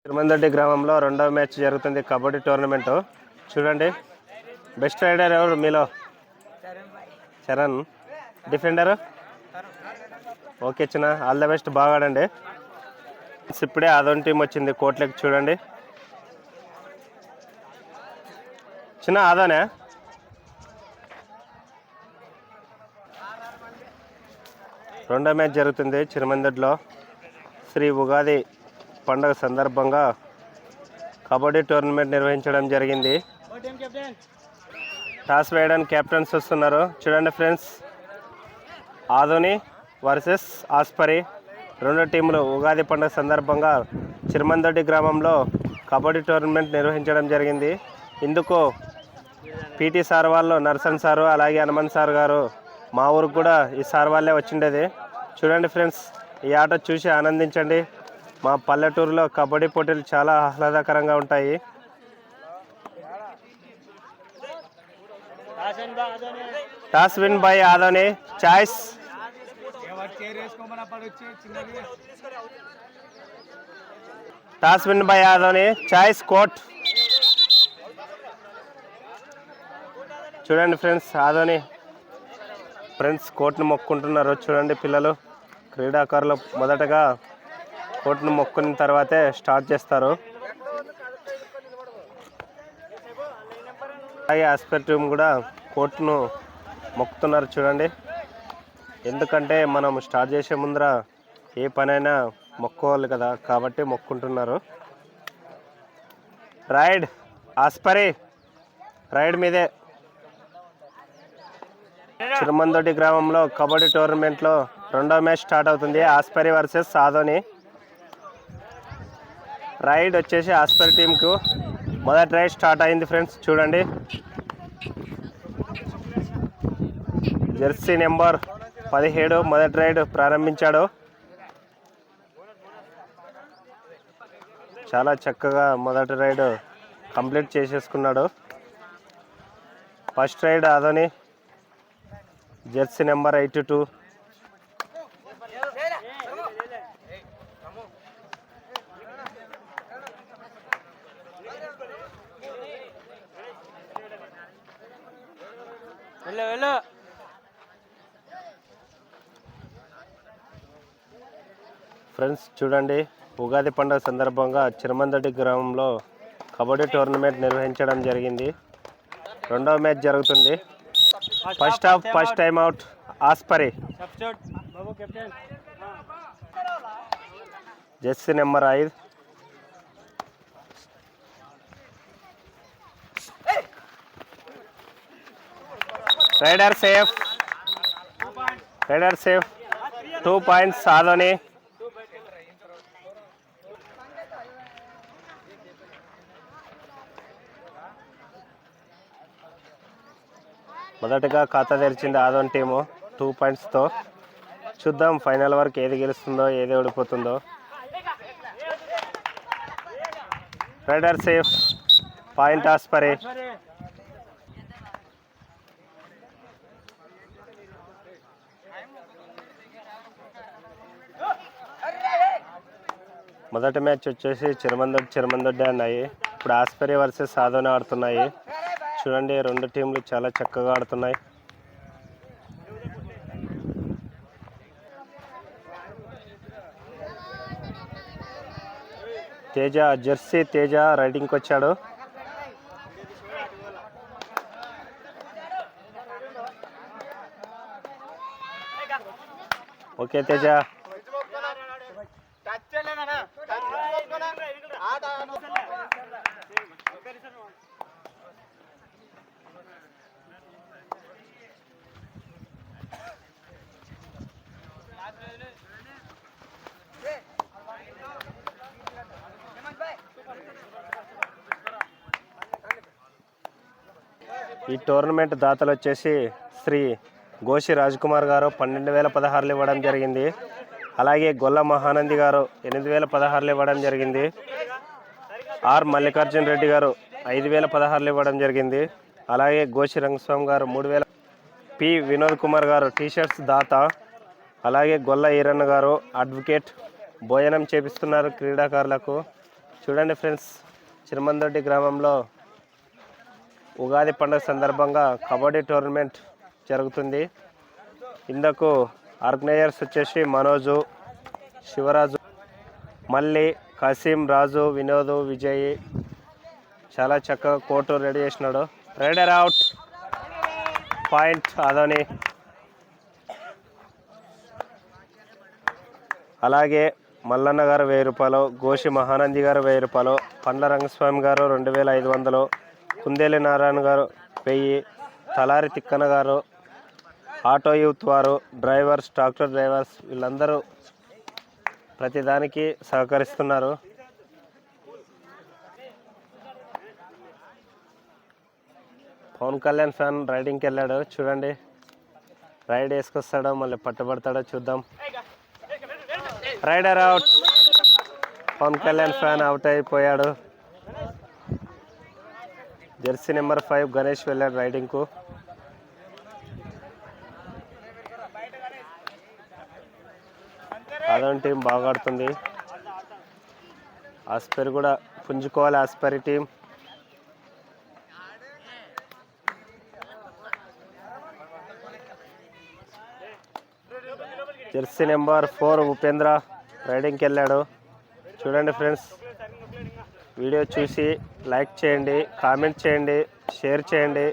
తిరుమందొడ్డి గ్రామంలో రెండవ మ్యాచ్ జరుగుతుంది కబడ్డీ టోర్నమెంట్. చూడండి, బెస్ట్ రైడర్ ఎవరు మీలో? చరణ్. డిఫెండర్ ఓకే చిన్న, ఆల్ ద బెస్ట్, బాగా ఆడండి. ఇప్పుడే అదొని టీం వచ్చింది కోట్లకి. చూడండి చిన్న, అదోనే రెండో మ్యాచ్ జరుగుతుంది చిరుమందొడ్లో. శ్రీ ఉగాది పండుగ సందర్భంగా కబడ్డీ టోర్నమెంట్ నిర్వహించడం జరిగింది. టాస్ వేయడానికి కెప్టెన్స్ వస్తున్నారు. చూడండి ఫ్రెండ్స్, ఆదోని వర్సెస్ ఆస్పరి రెండు టీంలు ఉగాది పండుగ సందర్భంగా చిరుమందొడ్డి గ్రామంలో కబడ్డీ టోర్నమెంట్ నిర్వహించడం జరిగింది. ఇందుకు పీటీ సార్ వాళ్ళు, నర్సన్ సారు, అలాగే హనుమంత్ సార్ గారు, మా ఊరికి కూడా ఈ సార్ వాళ్ళే వచ్చిండేది. చూడండి ఫ్రెండ్స్, ఈ ఆట చూసి ఆనందించండి. మా పల్లెటూరులో కబడ్డీ పోటీలు చాలా ఆహ్లాదకరంగా ఉంటాయి. Toss win by Adoni. Choice toss win by Adoni. Choice court. చూడండి ఫ్రెండ్స్, ఆదోని ఫ్రెండ్స్ కోట్ను మొక్కుంటున్నారు. చూడండి పిల్లలు, క్రీడాకారులు మొదటగా కోట్ను మొక్కున్న తర్వాతే స్టార్ట్ చేస్తారు. అలాగే ఆస్పెక్ట్ టీం కూడా కోట్ను మొక్కుతున్నారు. చూడండి, ఎందుకంటే మనం స్టార్ట్ చేసే ముందర ఏ పనైనా మొక్కోవాలి కదా, కాబట్టి మొక్కుంటున్నారు. రైడ్ ఆస్పరి, రైడ్ మీదే. చిరుమందొడ్డి గ్రామంలో కబడ్డీ టోర్నమెంట్లో రెండవ మ్యాచ్ స్టార్ట్ అవుతుంది. ఆస్పరి వర్సెస్ ఆదోని. రైడ్ వచ్చేసి ఆస్పరి టీంకు మొదటి రైడ్ స్టార్ట్ అయింది ఫ్రెండ్స్. చూడండి, జెర్సీ నెంబర్ 17 మొదటి రైడ్ ప్రారంభించాడు. చాలా చక్కగా మొదటి రైడ్ కంప్లీట్ చేసేసుకున్నాడు. First raid Adoni, jersey number 82. Friends చూడండి, ఉగాది పండుగ సందర్భంగా చిరుమందొడ్డి గ్రామంలో కబడ్డీ టోర్నమెంట్ నిర్వహించడం జరిగింది. రెండవ మ్యాచ్ జరుగుతుంది. First half first time out Aspari. Jersey number 5. Rider safe, rider safe. 2 points Adoni. మొదటగా ఖాతా తెరిచింది ఆదోని టీము 2 పాయింట్స్తో. చూద్దాం ఫైనల్ వరకు ఏది గెలుస్తుందో ఏది ఓడిపోతుందో. Raider safe, point Aspari. మొదటి మ్యాచ్ వచ్చేసి చిరుమందొడ్డి అన్నాయి. ఇప్పుడు ఆస్పరి వర్సెస్ ఆదోని ఆడుతున్నాయి. చూడండి, రెండు టీంలు చాలా చక్కగా ఆడుతున్నాయి. తేజ, జెర్సీ తేజ రైడింగ్కి వచ్చాడు. ఓకే తేజ. ఈ టోర్నమెంట్ దాతలు వచ్చేసి శ్రీ గోషి రాజ్కుమార్ గారు 12,016 ఇవ్వడం జరిగింది. అలాగే గొల్ల మహానంది గారు 8,016 ఇవ్వడం జరిగింది. ఆర్ మల్లికార్జున్ రెడ్డి గారు 5,016 ఇవ్వడం జరిగింది. అలాగే గోషి రంగస్వామి గారు 3,000. పి వినోద్ కుమార్ గారు టీషర్ట్స్ దాత. అలాగే గొల్ల ఈరన్న గారు అడ్వకేట్, భోజనం చేపిస్తున్నారు క్రీడాకారులకు. చూడండి ఫ్రెండ్స్, చిరమందొడ్డి గ్రామంలో ఉగాది పండుగ సందర్భంగా కబడ్డీ టోర్నమెంట్ జరుగుతుంది. ఇందుకు ఆర్గనైజర్స్ వచ్చేసి మనోజు, శివరాజు, మల్లి, కసీం, రాజు, వినోద్, విజయ్. చాలా చక్కగా కోర్టు రెడీ చేసినాడు. Rider out, point Adoni. అలాగే మల్లన్న గారు 1000 రూపాయలు, గోషి మహానంది గారు 1000 రూపాయలు, పండ్ల రంగస్వామి గారు 2500, కుందేలి నారాయణ గారు 1000, తలారి తిక్కన గారు, ఆటో యూత్ వారు, డ్రైవర్స్, ట్రాక్టర్ డ్రైవర్స్ వీళ్ళందరూ ప్రతిదానికి సహకరిస్తున్నారు. పవన్ కళ్యాణ్ ఫ్యాన్ రైడింగ్కి వెళ్ళాడు. చూడండి, రైడ్ వేసుకొస్తాడో మళ్ళీ పట్టుబడతాడో చూద్దాం. Raider out, Pawan Kalyan fan out అయిపోయాడు. జెర్సీ నెంబర్ 5 గణేష్ వెళ్ళాడు రైడింగ్కు. ఆదోని టీం బాగా ఆడుతుంది. ఆస్పరి కూడా పుంజుకోవాలి. Aspari team jersey number 4 Upendra రైడింగ్కి వెళ్ళాడు. చూడండి ఫ్రెండ్స్, వీడియో చూసి లైక్ చేయండి, కామెంట్ చేయండి, షేర్ చేయండి,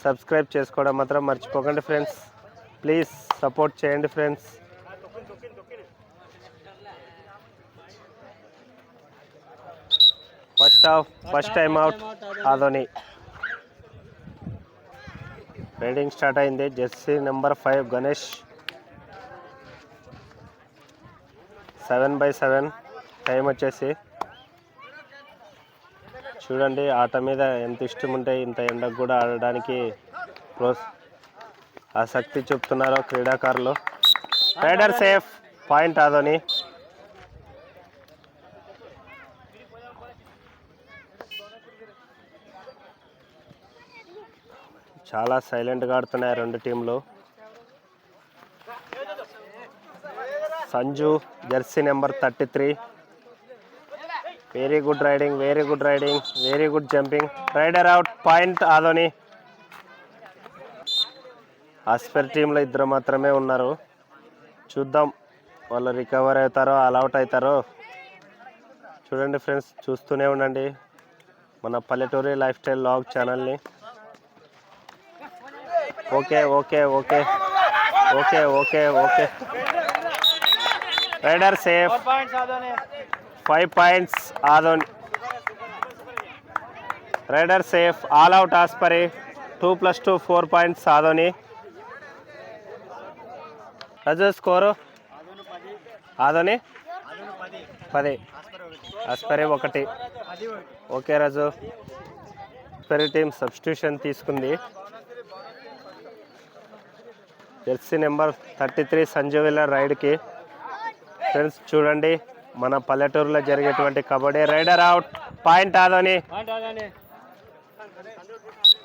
సబ్స్క్రైబ్ చేసుకోవడం మాత్రం మర్చిపోకండి ఫ్రెండ్స్. ప్లీజ్ సపోర్ట్ చేయండి friends. First time out Adoni. Raiding start అయింది. జెర్సీ నెంబర్ 5 గణేష్ 7/7 టైం వచ్చేసి. చూడండి, ఆట మీద ఎంత ఇష్టం ఉంటే ఇంత ఎండకు కూడా ఆడడానికి ఆసక్తి చూపుతున్నారు క్రీడాకారులు. Rider safe, point Adoni. చాలా సైలెంట్గా ఆడుతున్నాయి రెండు టీంలు. Sanju Jersey number 33, very good riding, very good riding, very good jumping. Rider out, point Adoni. As per టీంలో 2 మాత్రమే ఉన్నారు. చూద్దాం వాళ్ళు రికవర్ అవుతారో ఆల్అవుట్ అవుతారో. చూడండి ఫ్రెండ్స్, చూస్తూనే ఉండండి మన పల్లెటూరి లైఫ్ స్టైల్ లాగ్ ఛానల్ని. Okay okay okay okay okay okay raider safe, 5 points Adoni. Raider safe, all out Aspari. 2+2 4 points Adoni. రజు స్కోరు ఆదోని 10, ఆస్పరి 1. ఓకే రజు. ఆస్పరి టీం సబ్స్టిట్యూషన్ తీసుకుంది. జెర్సీ నెంబర్ 33 సంజు వెళ్ళారు రైడ్కి. ఫ్రెండ్స్ చూడండి, మన పల్లెటూరులో జరిగేటువంటి kabaddi. Raider out, point Adoni.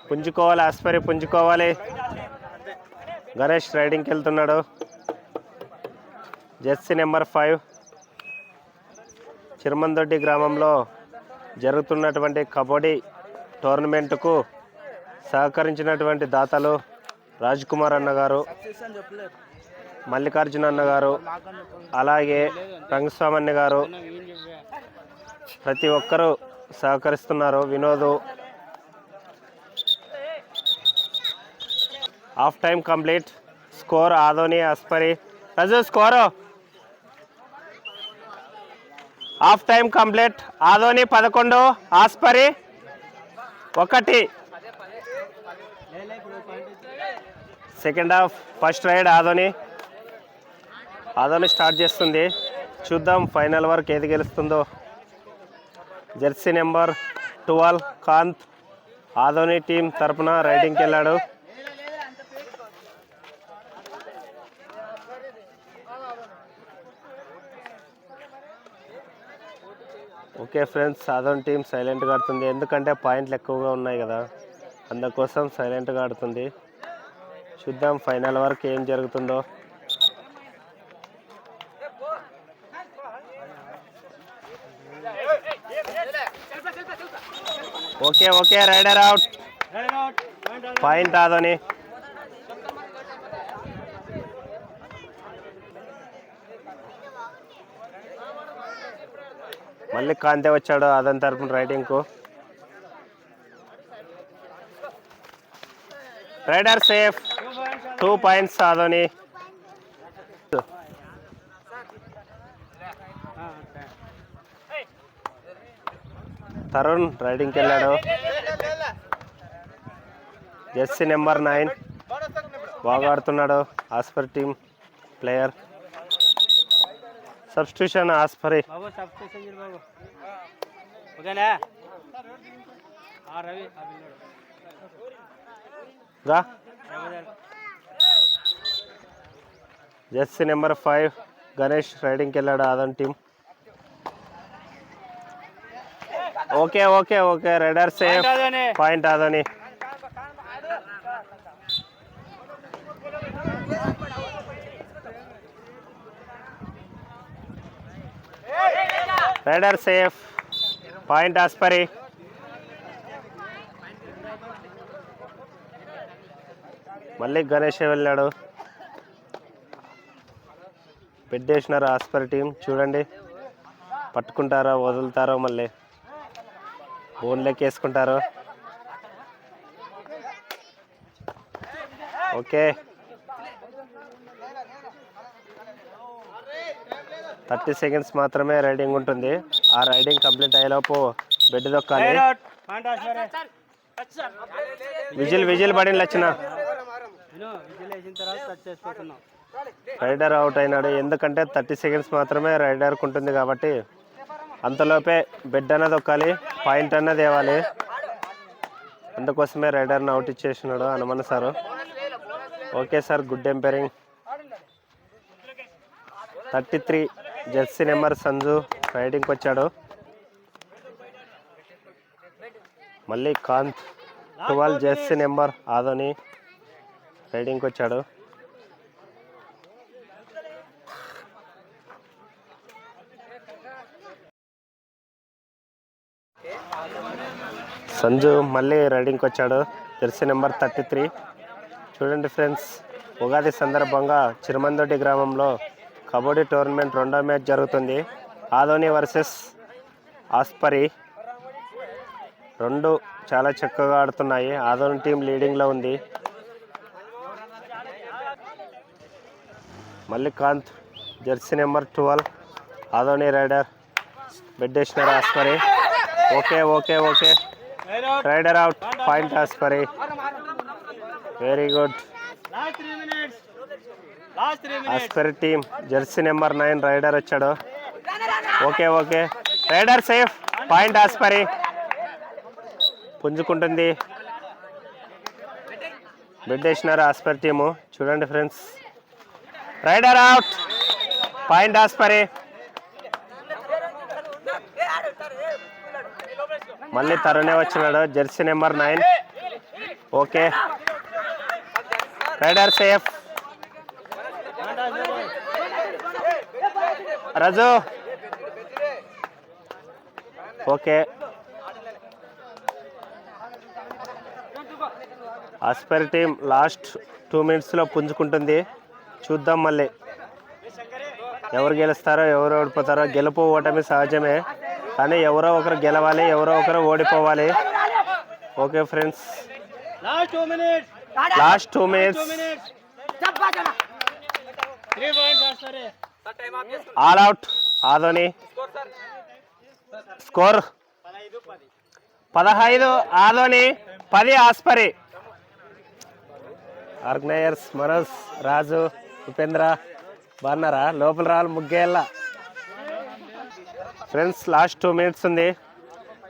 పుంజుకోవాలి ఆస్పరి, పుంజుకోవాలి. గణేష్ రైడింగ్కి వెళ్తున్నాడు. జెర్సీ నెంబర్ 5 చిరమందొడ్డి గ్రామంలో జరుగుతున్నటువంటి కబడ్డీ టోర్నమెంట్కు సహకరించినటువంటి దాతలు రాజ్ కుమార్ అన్న గారు, మల్లికార్జున అన్న గారు, అలాగే రంగస్వామి అన్న గారు, ప్రతి ఒక్కరూ సహకరిస్తున్నారు. Vinod. Half time complete. Score Adoni Aspari. రజు score half time complete. Adoni 11, Aspari 1. Second half first raid Adoni start చేస్తుంది. చూద్దాం ఫైనల్ వరకు ఏది గెలుస్తుందో. Jersey number 12 Kanth Adoni team తరపున రైడింగ్కి వెళ్ళాడు. ఓకే ఫ్రెండ్స్, ఆదోని టీం సైలెంట్గా ఆడుతుంది. ఎందుకంటే పాయింట్లు ఎక్కువగా ఉన్నాయి కదా, అందుకోసం సైలెంట్గా ఆడుతుంది. చూద్దాం ఫైనల్ వరకు ఏం జరుగుతుందో. Okay okay raider out. Point Adoni. మళ్ళీ కాంతే వచ్చాడు ఆదోని తరపున రైడింగ్కు. Raider safe. 2 points Adoni. Tarun రైడింగ్కి వెళ్ళాడు. జెర్సీ నెంబర్ 9 బాగా ఆడుతున్నాడు. Aspari team player. Substitution Aspari. Jersey number 5 Ganesh రైడింగ్కి వెళ్ళాడు Adoni team. Okay okay okay raider safe. Point Adoni. Raider safe. Point Aspari. మళ్ళీ గణేష్ వెళ్ళాడు. పెట్టేసినారు ఆస్పరి టీం. చూడండి పట్టుకుంటారో వదులుతారో, మళ్ళీ బోన్లోకి వేసుకుంటారు. ఓకే 30 సెకండ్స్ మాత్రమే రైడింగ్ ఉంటుంది. ఆ రైడింగ్ కంప్లీట్ అయ్యేలోపు బెడ్ దొక్కాలి. విజిల్ పడింది లచ్చిన. రైడర్ అవుట్ అయినాడు. ఎందుకంటే 30 సెకండ్స్ మాత్రమే రైడర్కి ఉంటుంది కాబట్టి అంతలోపే బెడ్ అన్నది దొక్కాలి, పాయింట్ అన్నది ఇవ్వాలి. అందుకోసమే రైడర్ని అవుట్ ఇచ్చేసినాడు Hanuman sir. Okay sir, good umpiring. 33 jersey number Sanju రైడింగ్కి వచ్చాడు. మళ్ళీ కాంత్ 12 జెర్సీ నెంబర్ ఆదోని రైడింగ్కి వచ్చాడు. సంజు మళ్ళీ రైడింగ్కి వచ్చాడు. Jersey number 33. చూడండి ఫ్రెండ్స్, ఉగాది సందర్భంగా చిరుమందొడ్డి గ్రామంలో కబడ్డీ టోర్నమెంట్ 2వ మ్యాచ్ జరుగుతుంది. ఆదోని వర్సెస్ ఆస్పరి. రెండు చాలా చక్కగా ఆడుతున్నాయి. ఆదోని టీం లీడింగ్లో ఉంది. మళ్ళీ Kanth jersey number 12 Adoni raider బెడ్డేసినారు Aspari. Okay okay okay raider out. Point Aspari. Very good. Aspari team jersey number 9 raider వచ్చాడు. Okay okay raider safe. Point Aspari. పుంజుకుంటుంది. బెడ్డేసినారు ఆస్పరి టీము. చూడండి friends, raider out. Point Aspari. మళ్ళీ తరుణే వచ్చినాడు. Jersey number 9. Okay raider safe. రజు ఓకే. ఆస్పరి టీం లాస్ట్ 2 మినిట్స్లో పుంజుకుంటుంది. చూద్దాం మళ్ళీ ఎవరు గెలుస్తారో ఎవరు ఓడిపోతారో. గెలుపు ఓటమి సహజమే, కానీ ఎవరో ఒకరు గెలవాలి, ఎవరో ఒకరు ఓడిపోవాలి. Okay friends, last 2 minutes. All out Adoni. Score 15 Adoni, 10 Aspari. Organisers Manoj, Raju, Upendra బాగున్నారా? లోపల రావాలి ముగ్గేళ్ళ. ఫ్రెండ్స్, లాస్ట్ 2 మినిట్స్ ఉంది.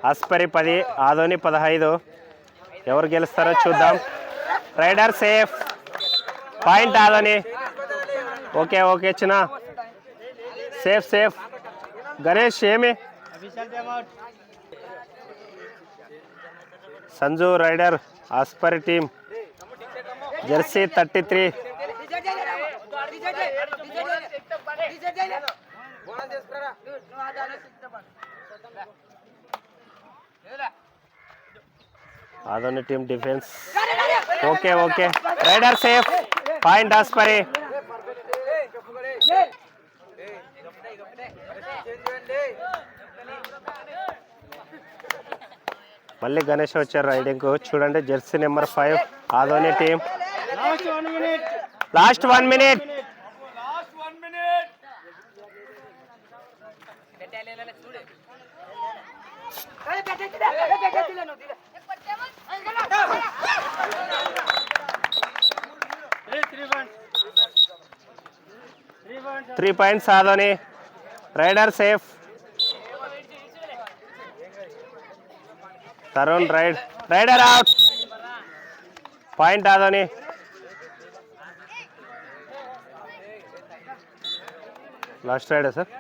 ఆస్పరి 10 ఆదోని 15. ఎవరు గెలుస్తారో చూద్దాం. Raider safe. Point Adoni. Okay okay చిన్న సేఫ్ సేఫ్. గణేష్ ఏమి? Sanju raider Aspari team jersey 33. Adoni team defence. Okay okay, raider safe, point Aspari. మళ్ళీ గణేష్ వచ్చారు రైడింగ్. చూడండి jersey number 5 Adoni team. Last 1 minute. Three points Adoni. Raider safe. Tarun raider out. Point Adoni. Last raider sir.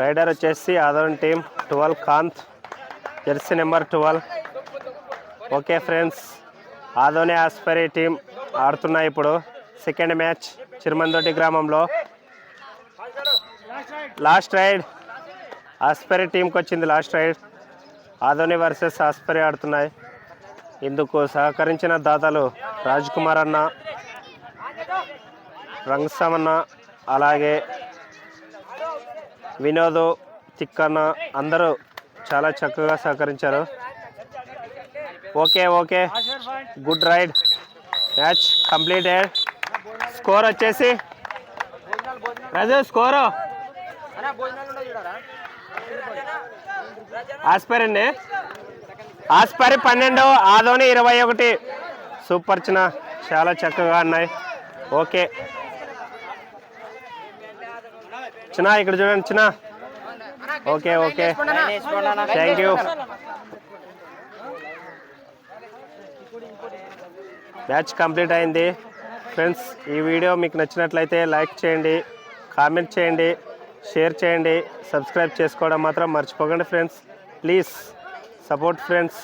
Raider వచ్చేసి Adoni team 12 Kanth, jersey number 12. Okay friends, Adoni Aspari team ఆడుతున్నాయి ఇప్పుడు second match చిరుమందొడ్డి గ్రామంలో. Last ride Aspari టీంకి వచ్చింది. Last raid Adoni versus Aspari ఆడుతున్నాయి. ఇందుకు సహకరించిన దాతలు రాజ్ కుమార్ అన్న, రంగసమన్న, అలాగే వినోద్, తిక్కన్న అందరూ చాలా చక్కగా సహకరించారు. Okay okay, good raid. Match completed. Score వచ్చేసి రాజు స్కోరు ఆస్పరి 12, ఆదోని 21. సూపర్ చిన్న, చాలా చక్కగా ఉన్నాయి. ఓకే చిన్న, ఇక్కడ చూడండి చిన్న. Okay okay, thank you. Match complete అయింది ఫ్రెండ్స్. ఈ వీడియో మీకు నచ్చినట్లయితే లైక్ చేయండి, కామెంట్ చేయండి, షేర్ చేయండి, సబ్స్క్రైబ్ చేసుకోవడం మాత్రం మర్చిపోకండి ఫ్రెండ్స్. Please support friends.